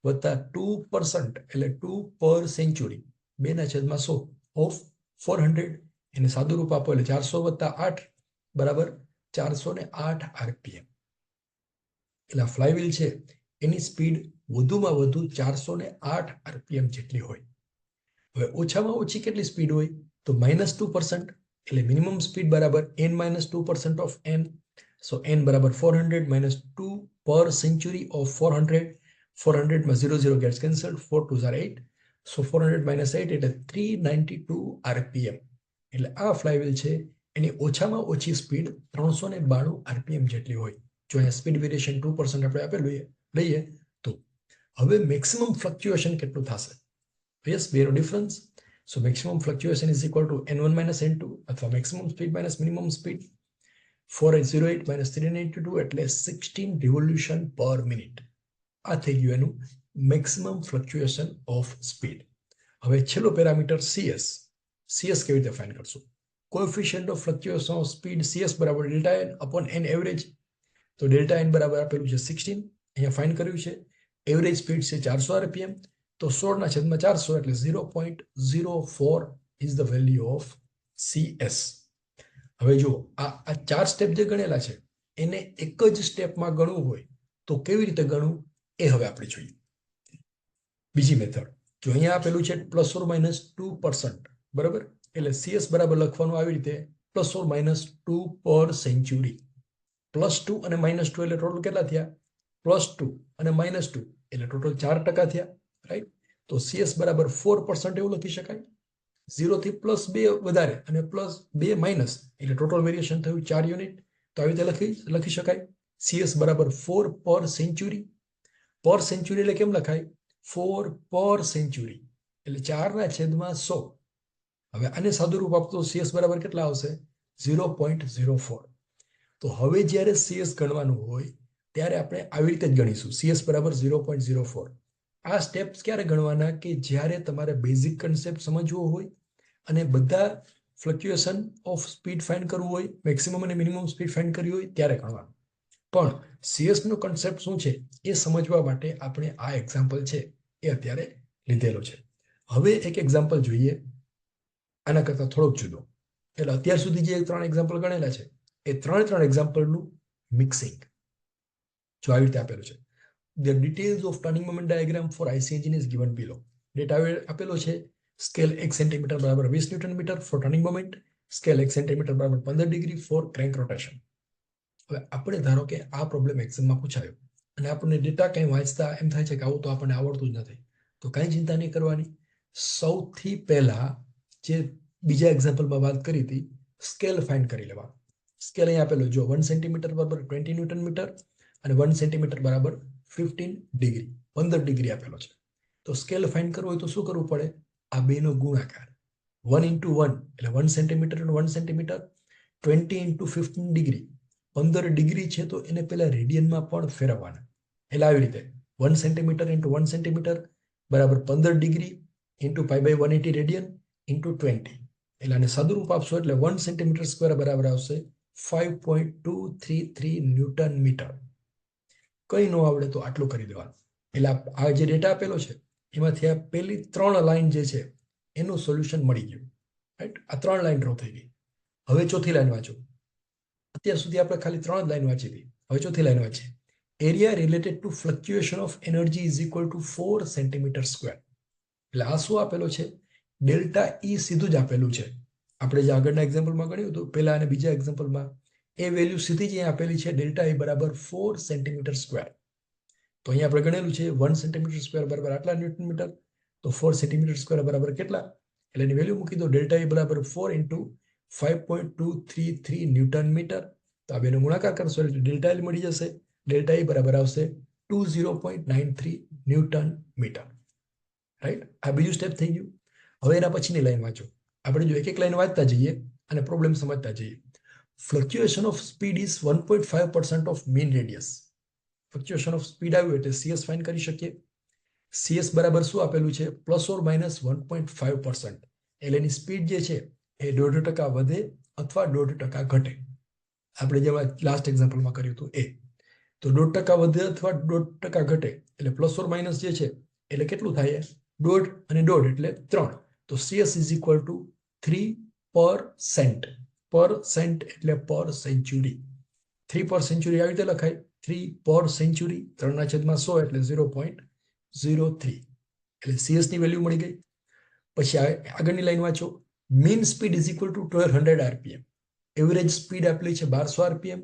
વત્તા 2%, એટલે 2 પર સેન્ચુરી 2/100 ઓફ 400. એને સાદું રૂપ આપો એટલે 400 વત્તા 8 બરાબર 408 RPM. એટલે ફ્લાયવ્હીલ છે એની સ્પીડ વધુમાં વધુ 408 RPM જેટલી હોય. હવે ઓછામાં ઓછી કેટલી સ્પીડ હોય? તો -2%, એટલે મિનિમમ સ્પીડ બરાબર n - 2% of n. So n બરાબર 400 - 2 પર સેન્ચુરી ઓફ 400. 400 માં 0 ગેટ્સ કેન્સલ્ડ, 4 2 are 8. સો 400 - 8 એટલે 392 RPM. એટલે આ ફ્લાયવ્હીલ છે એની ઓછામાં ઓછી સ્પીડ 392 RPM જેટલી હોય. જો અહીંયા સ્પીડ વેરિએશન 2% આપણે આપેલું લઈએ તો હવે મેક્સિમમ ફ્લક્ચ્યુએશન કેટલું થશે? યસ, બેનો difference. So maximum fluctuation is equal two n1 - n2, અથવા maximum speed minus minimum speed. 4808 - 392 એટલે 16 રિવોલ્યુશન પર મિનિટ. આ થઈ ગયું એનું મેક્સિમમ ફ્લક્ચ્યુએશન ઓફ સ્પીડ. હવે છેલ્લો પેરામીટર CS. CS કેવી રીતે ફાઇન્ડ કરશું? Coefficient of fluctuation of speed CS બરાબર delta N upon N average. તો ડેલ્ટા એન બરાબર આપેલું છે 16, અહીંયા ફાઇન્ડ કર્યું છે. એવરેજ સ્પીડ છે 400 RPM, તો 16/400 એટલે 0.04 is the value of CS. હવે જો આ 4 સ્ટેપ જે ગણેલા છે એને એક જ સ્ટેપમાં ગણવું હોય તો કેવી રીતે ગણવું એ હવે આપણે જોઈએ. બીજી મેથડ, જો અહીંયા આપેલું છે ±2%, બરાબર, એટલે CS બરાબર લખવાનું આવી રીતે ±2 પર સેન્ચુરી. +2 અને -2 એટલે ટોટલ કેટલા થયા? +2 અને -2 એટલે ટોટલ 4% થયા, રાઈટ? તો CS બરાબર 4% એવું લખી શકાય. 0 થી +2 વધારે અને +2 માઇનસ એટલે ટોટલ વેરિએશન થયું 4 યુનિટ. તો આવી રીતે લખી શકાય CS બરાબર 4 પર સેન્ચુરી. પર સેન્ચુરી એટલે કેમ લખાય? 4 પર સેન્ચુરી એટલે 4/100. હવે આને સાદું રૂપ આપતો CS બરાબર કેટલા આવશે? 0.04. તો હવે જ્યારે CS ગણવાનું હોય ત્યારે આપણે આવી રીતે જ ગણીશું. CS બરાબર 0.04. આ સ્ટેપ્સ ક્યારે ગણવાના? કે જ્યારે તમારે બેઝિક કન્સેપ્ટ સમજવો હોય અને બધા ફ્લક્ચ્યુએશન ઓફ સ્પીડ ફાઇન્ડ કરવું હોય, મેક્સિમમ અને મિનિમમ સ્પીડ ફાઇન્ડ કરવી હોય ત્યારે ગણવાનું. પણ CS નો કન્સેપ્ટ શું છે એ સમજવા માટે આપણે આ એક્ઝામ્પલ છે એ અત્યારે લીધેલો છે. હવે એક એક્ઝામ્પલ જોઈએ આના કરતાં થોડોક જુદો. એટલે અત્યાર સુધી જે 3 એક્ઝામ્પલ ગણેલા છે એ 3 એક્ઝામ્પલનું મિક્સિંગ જો આવી રીતે આપેલું છે. The details of turning moment diagram for IC engine is given below. Data આપેલો છે. સ્કેલ 1 સેન્ટીમીટર બરાબર 20 newton metre for turning moment. Scale 1 centimetre બરાબર 15 ડિગ્રી ફોર ક્રેન્ક રોટેશન. હવે આપણે ધારો કે આ પ્રોબ્લેમ એક્ઝામમાં પૂછાયો અને આપણને ડેટા કંઈ વાંચતા એમ થાય છે કે આવું તો આપણને આવડતું જ નથી, તો કાંઈ ચિંતા નહીં કરવાની. સૌથી પહેલા જે બીજા એક્ઝામ્પલમાં વાત કરી હતી, સ્કેલ ફાઇન્ડ કરી લેવા. સ્કેલ અહીં આપેલો જો 1 સેન્ટીમીટર બરાબર 20 ન્યૂટન મીટર અને 1 સેન્ટીમીટર બરાબર 15 ડિગ્રી, 15 ડિગ્રી આપેલો છે. તો સ્કેલ ફાઇન્ડ કરવો હોય તો શું કરવું પડે? આ બેનો ગુણાકાર 1 into 1 એટલે 1 સેન્ટીમીટર અને 1 સેન્ટીમીટર, 20 into 15 ડિગ્રી, 15 ડિગ્રી છે તો એને પહેલા રેડિયનમાં પણ ફેરવવાના. એટલે આવી રીતે 1 સેન્ટીમીટર into 1 સેન્ટીમીટર બરાબર 15 degree into pi by 180 radian into 20, એટલે આને સાદુરૂપ આપશો એટલે 1 સેન્ટીમીટર સ્ક્વેર બરાબર આવશે 5.233 ન્યૂટન મીટર. કઈ ન આવડે તો આટલું કરી દેવાનું. એટલે આ જે ડેટા આપેલો છે એમાંથી આ પેલી 3 લાઈન જે છે એનું સોલ્યુશન મળી ગયું. રાઈટ, આ 3 લાઈન ડ્રો થઈ ગઈ. હવે ચોથી લાઈન વાંચો. અત્યાર સુધી આપણે ખાલી 3 જ લાઈન વાંચી હતી. હવે ચોથી લાઈન વાંચીએ. Area related to fluctuation of energy is equal two 4 centimetre square. એટલે આ શું આપેલો છે? ડેલ્ટા ઈ સીધું જ આપેલું છે. આપણે જે આગળના એક્ઝામ્પલમાં ગણ્યું હતું, પહેલા અને બીજા એક્ઝામ્પલમાં એ વેલ્યુ સીધી જ અહીં આપેલી છે. ડેલ્ટા ઈ બરાબર 4 સેન્ટીમીટર સ્ક્વેર. તો અહીંયા આપણે ગણેલું છે 1 સેન્ટીમીટર સ્ક્વેર બરાબર આટલા ન્યૂટન મીટર, તો 4 સેન્ટીમીટર સ્ક્વેર બરાબર કેટલા? એટલે એની વેલ્યુ મૂકી દો. ડેલ્ટા ઈ બરાબર 4 into 5.233 ન્યૂટન મીટર. તો આ બેનો ગુણાકાર કરશો એટલે ડેલ્ટા ઈ મળી જશે. ડેલ્ટા ઈ બરાબર આવશે 20.93 ન્યૂટન મીટર. રાઈટ, આ બીજું સ્ટેપ થઈ ગયું. હવે એના પછીની લાઈન વાંચો. આપણે જો એક એક લાઈન વાંચતા જઈએ અને પ્રોબ્લેમ સમજતા જઈએ. Fluctuation of speed is 1.5% of mean radius. Fluctuation of speed આવ્યું એટલે CS ફાઇન્ડ કરી શકીએ. CS બરાબર શું આપેલું છે? ±1.5%. એટલે એની સ્પીડ જે છે એ 1.5% વધે અથવા 1.5% ઘટે. આપણે જેમાં લાસ્ટ એક્ઝામ્પલમાં કર્યું હતું એ. તો 1.5% વધે અથવા 1.5% ઘટે એટલે પ્લસ ઓર માઇનસ જે છે એટલે કેટલું થાય? 1.5 અને 1.5 એટલે 3. તો CS ઇઝ ઇક્વલ ટુ 3%. % એટલે પર સેન્ચુરી. 3 per century આવી રીતે લખાય. 3 per century, 3/100 એટલે 0.03. એટલે CS ની વેલ્યુ મળી ગઈ. પછી આગળની લાઈન વાંચો. Mean speed is equal two 1200 RPM. Average speed આપેલી છે 1200 RPM.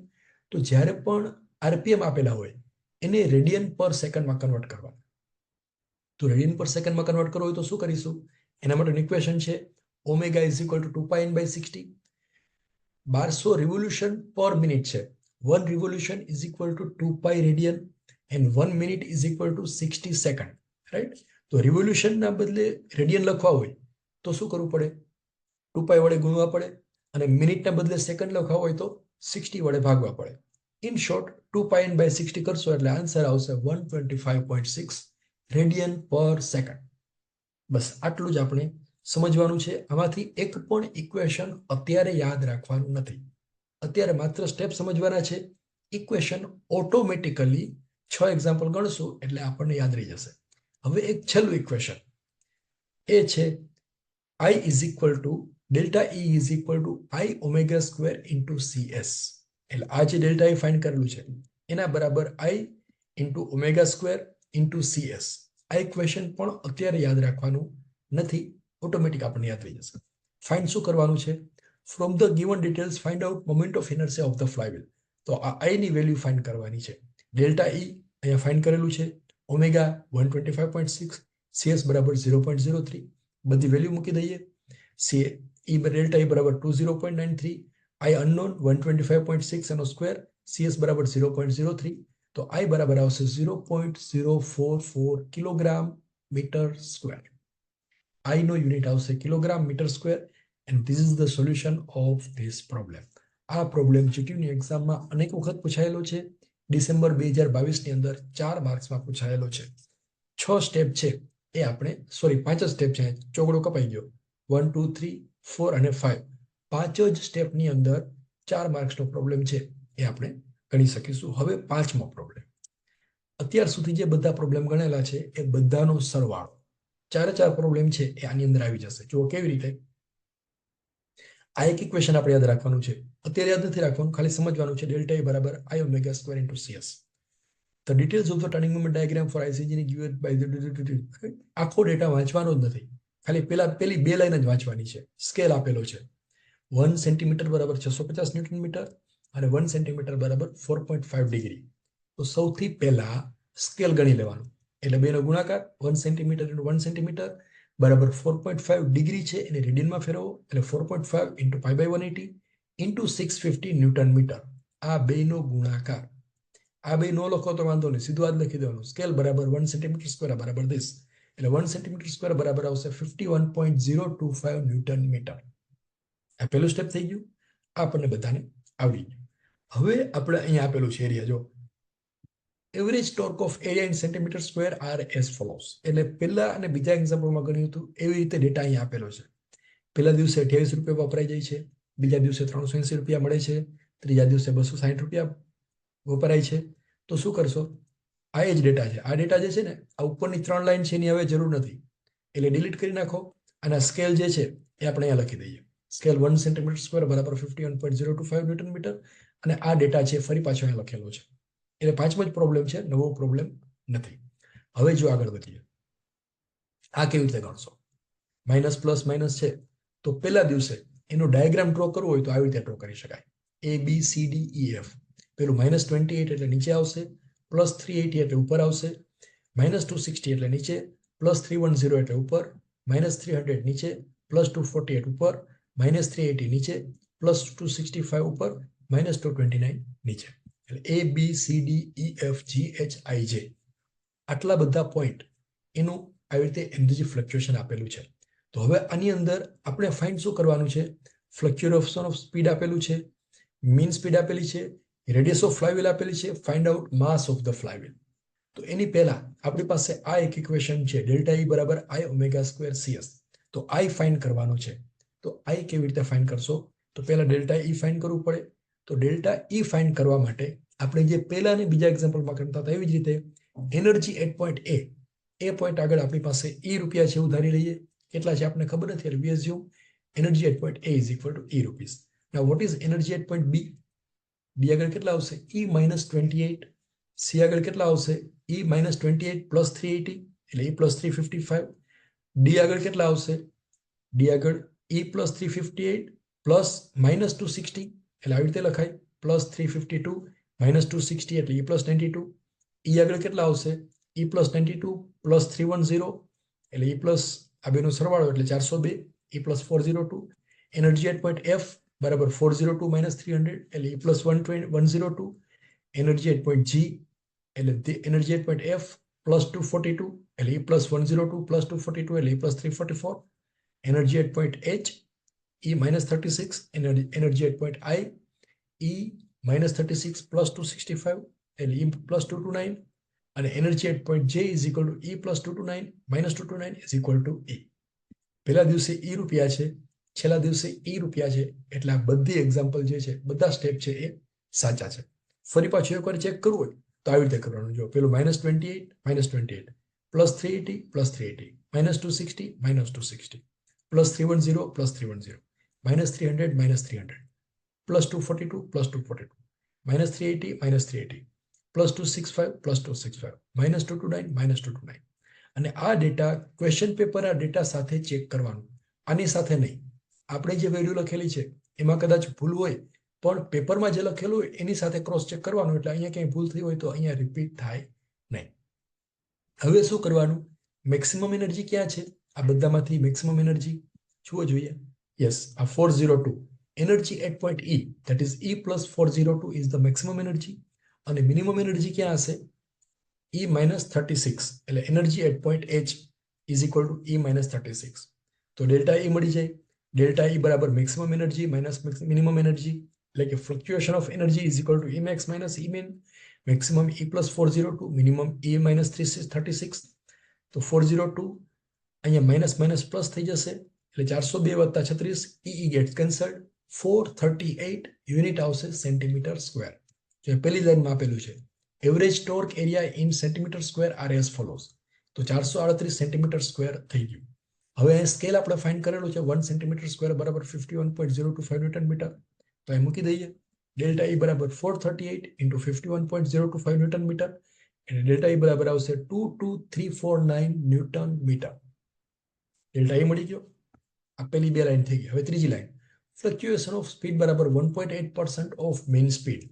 તો જ્યારે પણ RPM આપેલા હોય એને રેડિયન પર સેકન્ડમાં કન્વર્ટ કરવાના. તો રેડિયન પર સેકન્ડમાં કન્વર્ટ કરવો હોય તો શું કરીશું? એના માટેની ઇક્વેશન છે omega is equal two 2πn/60. 1200 revolution પર મિનિટ છે. 1 revolution is equal to 2 pi radian and 1 minute is equal to 60 second. Right? તો revolution ના બદલે રેડિયન લખવા હોય તો શું કરવું પડે? 2 pi વડે ગુણવા પડે અને મિનિટ ના બદલે સેકન્ડ લખવા હોય તો 60 વડે ભાગવા પડે. ઇન શોર્ટ 2πn/60 કરશો એટલે આન્સર આવશે 125.6 રેડિયન પર સેકન્ડ. બસ આટલું જ આપણે સમજવાનું છે. આમાંથી એક પણ ઇક્વેશન અત્યારે યાદ રાખવાનું નથી. અત્યારે માત્ર સ્ટેપ સમજવાના છે. ઇક્વેશન ઓટોમેટિકલી 6 એક્ઝામ્પલ ગણશું એટલે આપણને યાદ રહી જશે. હવે એક છેલ્લું ઇક્વેશન એ છે I is equal to delta E is equal two I omega square into CS. એટલે આ જે ડેલ્ટા E ફાઇન્ડ કરેલું છે એના બરાબર I into omega square into CS. આ ઇક્વેશન પણ અત્યારે યાદ રાખવાનું નથી. ઓટોમેટિક આપણને યાદ રહી જશે. ફાઇન્ડ શું કરવાનું છે? From the given details, find out moment of inertia of the flywheel. તો આ I ની વેલ્યુ ફાઇન્ડ કરવાની છે. ડેલ્ટા E અહીંયા ફાઇન્ડ કરેલું છે. ઓમેગા 125.6, CS બરાબર 0.03. બધી વેલ્યુ મૂકી દઈએ. ડેલ્ટા E બરાબર 20.93, I અનનોન 125.6 એનો સ્ક્વેર, CS બરાબર 0.03. તો I બરાબર આવશે 0.044 કિલોગ્રામ મીટર સ્ક્વેર. I નો યુનિટ આવશે kilogram metre square. And this is the solution of this problem. આ પ્રોબ્લેમ જીટીયુની એક્ઝામમાં અનેક વખત પૂછાયેલો છે. ડિસેમ્બર 2022 ની અંદર 4 માર્ક્સમાં પૂછાયેલો છે. 6 સ્ટેપ છે એ આપણે 5 જ સ્ટેપ છે. ચોગડો કપાઈ ગયો. 1 2 3 4 અને 5. 5 જ સ્ટેપની અંદર 4 માર્ક્સનો પ્રોબ્લેમ છે એ આપણે ગણી શકીશું. હવે 5મો પ્રોબ્લેમ. અત્યાર સુધી જે બધા પ્રોબ્લેમ ગણેલા છે એ બધાનો સરવાળો 4 પ્રોબ્લેમ છે એ આની અંદર આવી જશે. જુઓ કેવી રીતે. આ એક ઇક્વેશન આપણે યાદ રાખવાનું છે. અત્યારે યાદ નથી રાખવાનું, ખાલી સમજવાનું છે. ડેલ્ટા E બરાબર I omega square into CS. The details of the turning moment diagram for IC engine given by the આખો ડેટા વાંચવાનો જ નથી. ખાલી પેલી 2 લાઈન જ વાંચવાની છે. સ્કેલ આપેલો છે 1 સેન્ટીમીટર બરાબર 650 ન્યૂટન મીટર અને 1 સેન્ટીમીટર બરાબર 4.5 ડિગ્રી. તો સૌથી પહેલા સ્કેલ ગણી લેવાનું, એટલે બેનો ગુણાકાર 1 સેન્ટીમીટર ઇન્ટુ 1 સેન્ટીમીટર બરાબર 4.5 ડિગ્રી છે એને રેડિયનમાં ફેરવો, એટલે 4.5 into pi by 180 into 650 newton metre. આ બેનો ગુણાકાર. આ બે નો લખો તો વાંધો નહીં, સીધું આ જ લખી દેવાનું. સ્કેલ બરાબર 1 સેન્ટીમીટર સ્ક્વેર બરાબર this, એટલે 1 સેન્ટીમીટર સ્ક્વેર બરાબર આવશે 51.025 ન્યૂટન મીટર. આ પહેલું સ્ટેપ થઈ ગયું, આપણને બધાને આવડી ગયું. હવે આપણે અહીંયા આપેલું છે એરિયા, જો average torque of area in centimetre square are as follows. એટલે પહેલા અને બીજા એક્ઝામ્પલમાં ગણ્યું હતું એવી રીતે ડેટા અહીંયા આપેલો છે. પહેલા દિવસે 28 રૂપિયા વપરાઈ જાય છે, બીજા દિવસે 380 રૂપિયા મળે છે, ત્રીજા દિવસે 260 રૂપિયા વપરાય છે. તો શું કરશો, આ એ જ ડેટા છે. આ ડેટા જે છે ને, આ ઉપરની 3 લાઈન છે એની હવે જરૂર નથી, એટલે ડિલીટ કરી નાખો. અને સ્કેલ જે છે એ આપણે અહીંયા લખી દઈએ. સ્કેલ 1 સેન્ટીમીટર સ્ક્વેર બરાબર 51.025 ન્યૂટન મીટર. અને આ ડેટા છે ફરી પાછો અહીંયા લખેલો છે, એટલે પાંચમો જ પ્રોબ્લેમ છે, નવો પ્રોબ્લેમ નથી. હવે જો આગળ વધીએ, આ કેવી રીતે ગણશો? માઇનસ પ્લસ માઇનસ છે, તો પહેલા દિવસે એનો ડાયાગ્રામ ડ્રો કરવો હોય તો આવી રીતે ડ્રો કરી શકાય. ABCDEF. પેલું -28 એટલે નીચે આવશે, +380 એટલે ઉપર આવશે, -260 એટલે નીચે, +310 એટલે ઉપર, -300 નીચે, +248 ઉપર, -380 નીચે, +265 ઉપર, -229 નીચે. એટલે ABCDEFGHIJ આટલા બધા પોઈન્ટ એનું આવી રીતે એનર્જી ફ્લક્ચ્યુએશન આપેલું છે. તો હવે આની અંદર આપણે ફાઇન્ડ શું કરવાનું છે? ફ્લક્ચ્યુએશન ઓફ સ્પીડ આપેલું છે, મીન સ્પીડ આપેલી છે, રેડિયસ ઓફ ફ્લાયવ્હીલ આપેલી છે, find out mass of the flywheel. તો એની પહેલા આપણી પાસે આ એક ઇક્વેશન છે, ડેલ્ટા E બરાબર I ઓમેગા સ્ક્વેર CS. તો I ફાઇન્ડ કરવાનો છે. તો I કેવી રીતે ફાઇન્ડ કરશો? તો પહેલા ડેલ્ટા E ફાઇન્ડ કરવું પડે. તો ડેલ્ટા E ફાઇન્ડ કરવા માટે આપણે જે પહેલા અને બીજા એક્ઝામ્પલમાં કરતા હતા એવી જ રીતે energy at point A point આગળ આપણી પાસે E રૂપિયા છે એવું ધારી લઈએ. કેટલા છે આપણને ખબર નથી, એટલે we assume energy at point A is equal to E rupees. Now what is energy at point B? B આગળ કેટલા આવશે? E minus 28. C આગળ કેટલા આવશે? E minus 28 plus 380 એટલે E plus 355. D આગળ કેટલા આવશે? D આગળ E plus 358 plus minus 260 એટલે આવી રીતે લખાય, plus 352 minus 260 એટલે E plus 92. E આગળ કેટલા આવશે? E plus 92 plus 310 એટલે E plus આ બેનો સરવાળો એટલે 402, E plus 402. Energy at point F બરાબર 402 minus 300 એટલે E plus 102. Energy at point G એટલે energy at point F plus 242 એટલે E plus 102 plus 242 એટલે E plus 344. Energy at point H E minus 36 energy at point I E minus 36 plus 265 એટલે E plus 229. અને energy at point J is equal to E plus 229 minus 229 is equal to E. પહેલા દિવસે E રૂપિયા છે, છેલ્લા દિવસે E રૂપિયા છે, એટલે આ બધી એક્ઝામ્પલ જે છે, બધા સ્ટેપ છે એ સાચા છે. ફરી પાછું એકવાર ચેક કરવું હોય તો આવી રીતે કરવાનું. જો પેલું -28 plus 380 plus 380 -260 -260 plus 310 plus 310 -300 -300 plus 242 plus 242 -380 -380 plus 265 plus 265 -229 -229. અને આ ડેટા ક્વેશ્ચન પેપર આ ડેટા સાથે ચેક કરવાનું, આની સાથે નહીં. આપણે જે વેલ્યુ લખેલી છે એમાં કદાચ ભૂલ હોય, પણ પેપરમાં જે લખેલું હોય એની સાથે ક્રોસ ચેક કરવાનું, એટલે અહીંયા ક્યાંય ભૂલ થઈ હોય તો અહીંયા રિપીટ થાય નહીં. હવે શું કરવાનું? મેક્સિમમ એનર્જી ક્યાં છે? આ બધામાંથી મેક્સિમમ એનર્જી જુઓ જોઈએ. યસ, આ 402 energy at point E, that is E plus 402 is the maximum energy. અને મિનિમમ એનર્જી ક્યાં હશે? E minus 36 એટલે energy at point H is equal to E minus 36. તો ડેલ્ટા E મળી જાય. ડેલ્ટા E બરાબર maximum energy minus minimum energy, એટલે કે fluctuation of energy is equal to E max minus E min. Maximum E plus 402, minimum E minus 36. તો 402 અહીંયા minus minus plus થઈ જશે, એટલે 402 વત્તા 36, E ગેટ્સ કેન્સલ્ડ. 438 યુનિટ આવશે સેન્ટીમીટર સ્ક્વેર. જે પહેલી લાઈનમાં આપેલું છે, average torque area in centimetre square are as follows. તો 438 સેન્ટીમીટર સ્ક્વેર થઈ ગયું. હવે સ્કેલ આપણે ફાઇન્ડ કરેલું છે 1 સેન્ટીમીટર સ્ક્વેર બરાબર 51.025 ન્યૂટન મીટર. તો એ મૂકી દઈએ. ડેલ્ટા E બરાબર 438 into 51.025 ન્યૂટન મીટર, એટલે ડેલ્ટા E બરાબર આવશે 22349 ન્યૂટન મીટર. ડેલ્ટા E મળી ગયો. આ પહેલી બે લાઈન થઈ ગઈ. હવે ત્રીજી લાઈન ફ્લક્ચ્યુએશન ઓફ સ્પીડ બરાબર 1.8% ઓફ મેઇન સ્પીડ,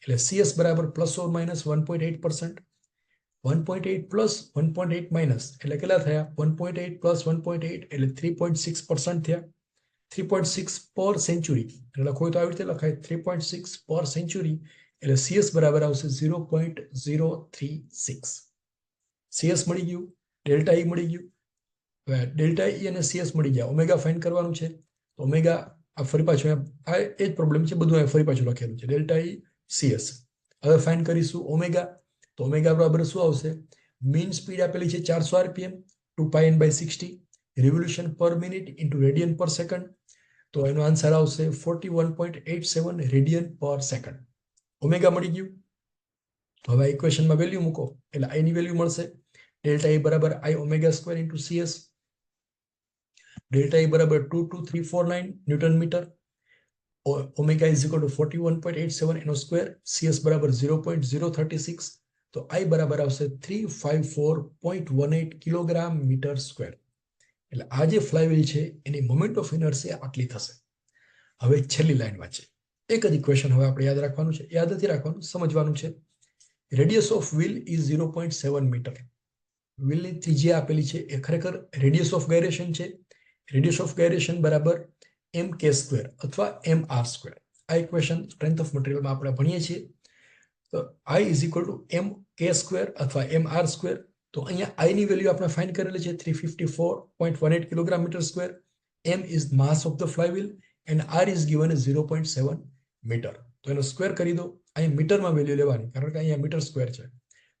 એટલે CS બરાબર plus or minus 1.8%. 1.8 plus 1.8 minus એટલે કેટલા થયા? 1.8 પ્લસ 1.8 એટલે 3.6% થયા. 3.6 પર સેન્ચુરી એટલે લખો તો આવી રીતે લખાય 3.6 પર સેન્ચુરી, એટલે CS બરાબર આવશે 0.036. CS મળી ગયું, ડેલ્ટા E મળી ગયું. હવે ડેલ્ટા E અને CS મળી ગયા, ઓમેગા ફાઇન્ડ કરવાનું છે. તો ઓમેગા આ ફરી પાછું આ એ જ પ્રોબ્લેમ છે, બધું અહીં ફરી પાછું લખેલું છે, ડેલ્ટા E CS. હવે ફાઇન્ડ કરીશું ઓમેગા. તો ઓમેગા બરાબર શું આવશે? મીન સ્પીડ આપેલી છે 400 RPM, 2πn/60 રિવોલ્યુશન પર મિનિટ ઇન્ટુ રેડિયન પર સેકન્ડ. તો એનો આન્સર આવશે 41.87 રેડિયન પર સેકન્ડ. ઓમેગા મળી ગયું. તો હવે ઇક્વેશનમાં વેલ્યુ મૂકો એટલે I ની વેલ્યુ મળશે. ડેલ્ટા E બરાબર I omega square into CS. Delta E બરાબર 22349 newton metre. Omega is equal to 41.87 એનો સ્ક્વેર. CS બરાબર 0.036. તો I બરાબર આવશે 354.18 કિલોગ્રામ મીટર સ્ક્વેર. એટલે આ જે ફ્લાયવ્હીલ છે એની મોમેન્ટ ઓફ ઇનર્શિયા આટલી થશે. હવે છેલ્લી લાઈનમાં છે એક જ ઇક્વેશન હવે આપણે યાદ રાખવાનું છે, યાદ નથી રાખવાનું, સમજવાનું છે. Radius of wheel is 0.7 metre. વ્હીલની ત્રિજ્યા આપેલી છે એ ખરેખર રેડિયસ ઓફ ગાયરેશન છે. રેડિયસ ઓફ ગાયરેશન બરાબર mk સ્ક્વેર અથવા mr સ્ક્વેર. આ ઇક્વેશન સ્ટ્રેન્થ ઓફ મટીરિયલમાં આપણે ભણીએ છીએ. તો I is equal two mk square અથવા mr સ્ક્વેર. તો અહીંયા I ની વેલ્યુ આપણે ફાઇન્ડ કરેલી છે 354.18 kilogram metre square. m is mass of the flywheel and r is given 0.7 metre. તો એનો સ્ક્વેર કરી દો. અહીંયા મીટરમાં વેલ્યુ લેવાની કારણ કે અહીંયા મીટર સ્ક્વેર છે.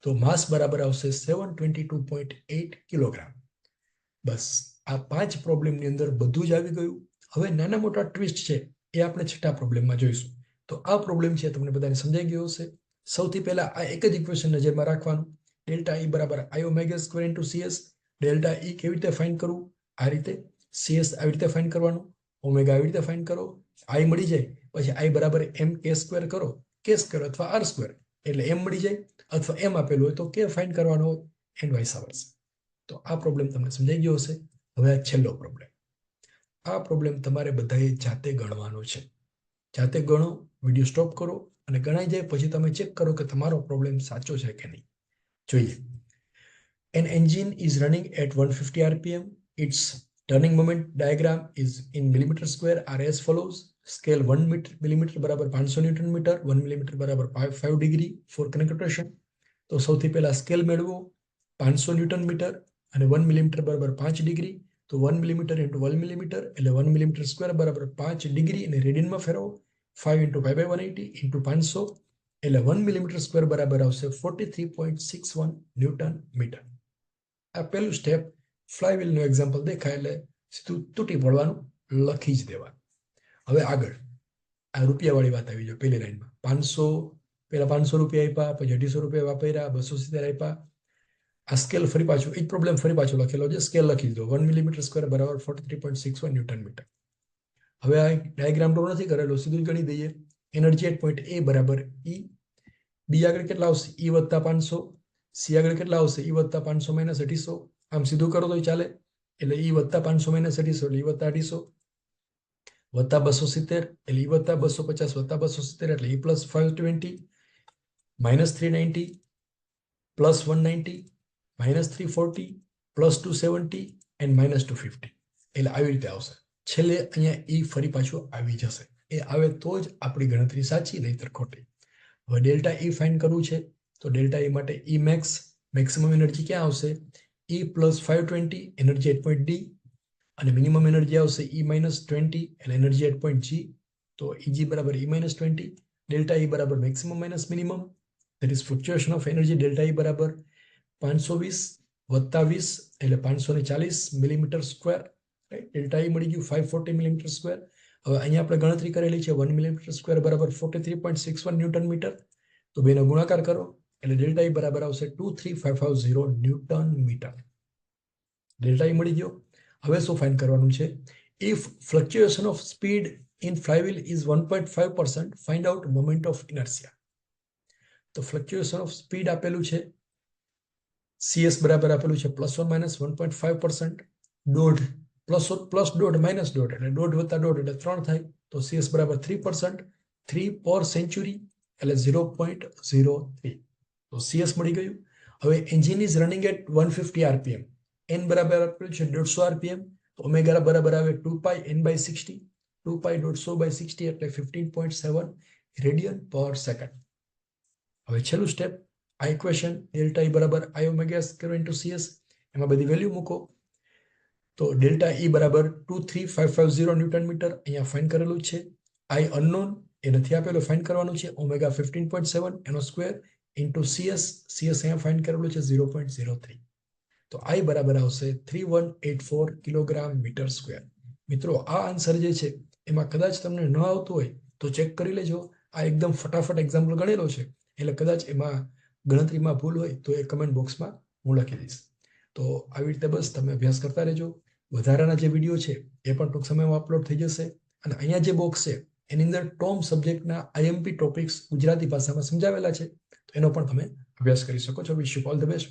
તો માસ બરાબર આવશે 722.8 કિલોગ્રામ. બસ આ 5 પ્રોબ્લેમની અંદર બધું જ આવી ગયું. હવે નાના મોટા ટ્વિસ્ટ છે એ આપણે છઠ્ઠા પ્રોબ્લેમમાં જોઈશું. તો આ પ્રોબ્લેમ છે તમને બધાને સમજાઈ ગયો હશે. સૌથી પહેલા આ એક જ ઇક્વેશન નજરમાં રાખવાનું. ડેલ્ટા E બરાબર I omega square into CS. Delta E કેવી રીતે ફાઇન્ડ કરવું? આ રીતે. CS આવી રીતે ફાઇન્ડ કરવાનું, ઓમેગા આવી રીતે ફાઇન્ડ કરો. I મળી જાય પછી I બરાબર mk સ્ક્વેર કરો, k સ્ક્વેર અથવા r સ્ક્વેર એટલે m મળી જાય, અથવા m આપેલું હોય તો k ફાઇન્ડ કરવાનો હોય એન્ડ વાઇસ વર્સા. તો આ પ્રોબ્લેમ તમને સમજાઈ ગયો હશે. હવે આ છેલ્લો પ્રોબ્લેમ. આ પ્રોબ્લેમ તમારે બધાએ જાતે ગણવાનો છે. જાતે ગણો, વિડીયો સ્ટોપ કરો અને ગણાઈ જાય પછી તમે ચેક કરો કે તમારો પ્રોબ્લેમ સાચો છે કે નહીં. જોઈએ. An engine is running at 150 RPM. Its turning moment diagram is in millimeter square are as follows. Scale 1 millimeter બરાબર 500 ન્યૂટન મીટર, 1 millimeter બરાબર 5 ડિગ્રી ફોર કન્વર્ટેશન. તો સૌથી પહેલા સ્કેલ મેળવો 500 ન્યૂટન મીટર અને 1 મિલીમીટર બરાબર 5 ડિગ્રી. તો 1 મિલીમીટર ઇન્ટુ 1 મિલીમીટર એટલે 1 મિલીમીટર સ્ક્વેર બરાબર 5 ડિગ્રી અને રેડિયનમાં ફેરવો. 5 ઇન્ટુ 5/180 ઇન્ટુ 500 એટલે 1 મિલીમીટર સ્ક્વેર બરાબર આવશે 43.61 ન્યૂટન મીટર. આ પહેલું સ્ટેપ. ફ્લાયવ્હીલનું એક્ઝામ્પલ દેખાય એટલે સીધું તૂટી પડવાનું, લખી જ દેવાનું. હવે આગળ આ રૂપિયાવાળી વાત આવી જાય પહેલી લાઈનમાં. 500 પહેલા 500 રૂપિયા આપ્યા, પછી 250 રૂપિયા વાપર્યા, 270 આપ્યા. આ સ્કેલ ફરી પાછું એ જ પ્રોબ્લેમ ફરી પાછો લખેલો છે. સ્કેલ લખી દીધો 1 મિલીમીટર સ્ક્વેર બરાબર 43.61 ન્યૂટન મીટર. હવે આ ડાયાગ્રામ ડ્રો નથી કરેલો, સીધું જ ગણી દઈએ. એનર્જી એટ પોઈન્ટ A બરાબર E. બી આગળ કેટલા આવશે? E વત્તા 500. સી આગળ કેટલા આવશે? E વત્તા 500 માઇનસ 250. આમ સીધું કરો તો ચાલે. એટલે E વત્તા 500 માઇનસ 250 એટલે E વત્તા 250 વત્તા 270 એટલે E વત્તા 250 વત્તા 270 એટલે E plus 520 minus 390 plus 190 minus 340 plus 270 and minus 250. એટલે આવી રીતે આવશે. છેલ્લે અહીંયા E ફરી પાછું આવી જશે. એ આવે તો જ આપણી ગણતરી સાચી, નહીતર ખોટી. હવે ડેલ્ટા E ફાઇન્ડ કરવું છે તો ડેલ્ટા E માટે E મેક્સ મેક્સિમમ એનર્જી ક્યાં આવશે? E plus 520 energy at point D અને મિનિમમ એનર્જી આવશે E માઇનસ 20 એટલે એનર્જી એટ પોઈન્ટ G. તો EG બરાબર E માઇનસ 20. ડેલ્ટા E બરાબર maximum minus minimum, that is fluctuation of energy. Delta E બરાબર 520 વત્તા 20 એટલે 540 મિલીમીટર સ્ક્વેર. ડેલ્ટા E મળી ગયું 540 મિલીમીટર સ્ક્વેર. હવે અહીંયા આપણે ગણતરી કરેલી છે 1 મિલીમીટર સ્ક્વેર બરાબર 43.61 ન્યૂટન મીટર. તો બેનો ગુણાકાર કરો એટલે ડેલ્ટા E બરાબર આવશે 23550 ન્યૂટન મીટર. ડેલ્ટા E મળી ગયો. હવે શું ફાઇન્ડ કરવાનું છે? If fluctuation of speed in flywheel is 1.5%, find out moment of inertia. તો ફ્લક્ચ્યુએશન ઓફ સ્પીડ આપેલું છે, CS બરાબર આપેલું છે પ્લસ ઓર માઇનસ 1.5%. દોઢ પ્લસ દોઢ માઇનસ દોઢ એટલે દોઢ વત્તા દોઢ એટલે 3 થાય. તો CS બરાબર 3%, 3 પર સેન્ચુરી એટલે 0.03. તો CS મળી ગયું. હવે engine is running at 150 RPM. n બરાબર આપ્યું છે 150 RPM. તો ઓમેગા બરાબર આવે 2 પાઈ n/60. 2 પાઈ 150/60 એટલે 15.7 રેડિયન પર સેકન્ડ. હવે છેલ્લું સ્ટેપ, આ ઇક્વેશન ડેલ્ટા E બરાબર I omega square into CS, એમાં બધી વેલ્યુ મૂકો. તો ડેલ્ટા E બરાબર 23550 ન્યૂટન મીટર અહીંયા ફાઇન્ડ કરેલું છે. I અનનોન એ નથી આપેલો, ફાઇન્ડ કરવાનું છે. ઓમેગા 15.7 એનો સ્ક્વેર ઇન્ટુ CS અહીંયા ફાઇન્ડ કરેલું છે 0.03. તો I બરાબર આવશે 3184 કિલોગ્રામ મીટર સ્ક્વેર. મિત્રો આ આન્સર જે છે એમાં કદાચ તમને ન આવતું હોય તો ચેક કરી લેજો. આ એકદમ ફટાફટ એક્ઝામ્પલ ગણેલો છે, એટલે કદાચ એમાં ગણતરીમાં ભૂલ હોય તો એ કમેન્ટ બોક્સમાં હું લખી દઈશ. તો આવી રીતે બસ તમે અભ્યાસ કરતા રહેજો. વધારાના જે વિડીયો છે એ પણ ટૂંક સમયમાં અપલોડ થઈ જશે. અને અહીંયા જે બોક્સ છે એની અંદર ટોમ સબ્જેક્ટના IMP ટોપિક્સ ગુજરાતી ભાષામાં સમજાવેલા છે, તો એનો પણ તમે અભ્યાસ કરી શકો છો. Wish you all the best.